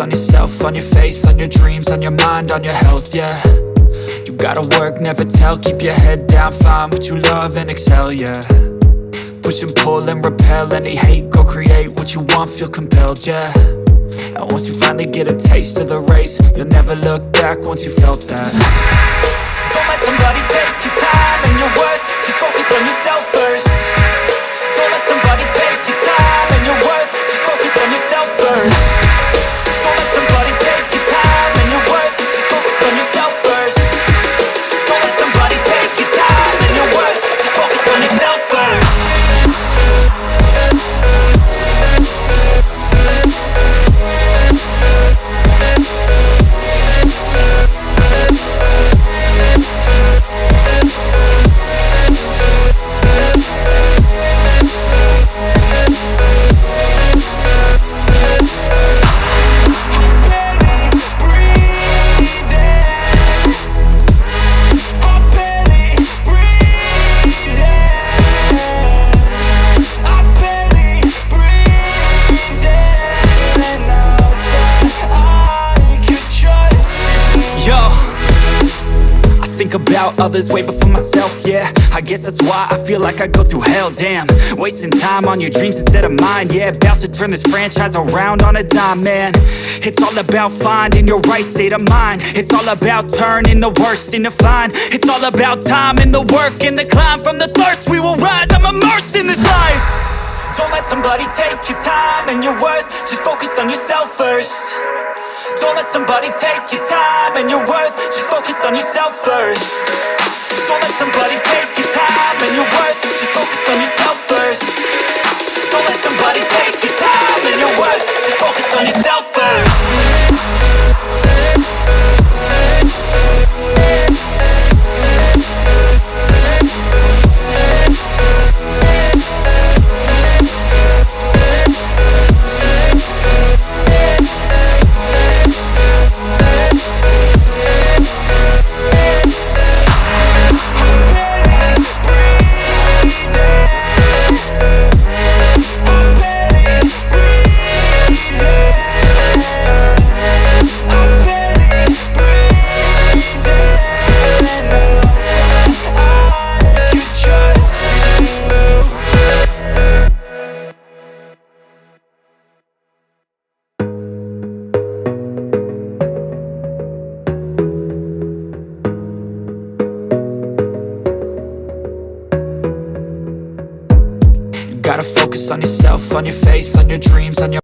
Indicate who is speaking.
Speaker 1: focus on yourself, on your faith, on your dreams, on your mind, on your health, yeah. You gotta work, never tell, keep your head down, find what you love and excel, yeah. Push and pull and repel any hate, go create what you want, feel compelled, yeah. And once you finally get a taste of the race, you'll never look back once you felt that. Don't let somebody take your time and your worth, just focus on yourself first. Don't let somebody take your time and your worth, just focus on yourself first. Don't let somebody take your time and your worth, just focus on yourself first. Don't let somebody take your time and your worth, just focus on yourself first. Think about others way before myself, yeah. I guess that's why I feel like I go through hell, damn. Wasting time on your dreams instead of mine, yeah. About to turn this franchise around on a dime, man. It's all about finding your right state of mind. It's all about turning the worst into fine. It's all about time and the work and the climb. From the thirst we will rise, I'm immersed in this life. Don't let somebody take your time and your worth, just focus on yourself first. Don't let somebody take your time and your worth, just focus on yourself first. Don't let somebody take your time and your worth, just focus on yourself first. Don't let somebody take your time and your worth, just focus on yourself first. Gotta focus on yourself, on your faith, on your dreams, on your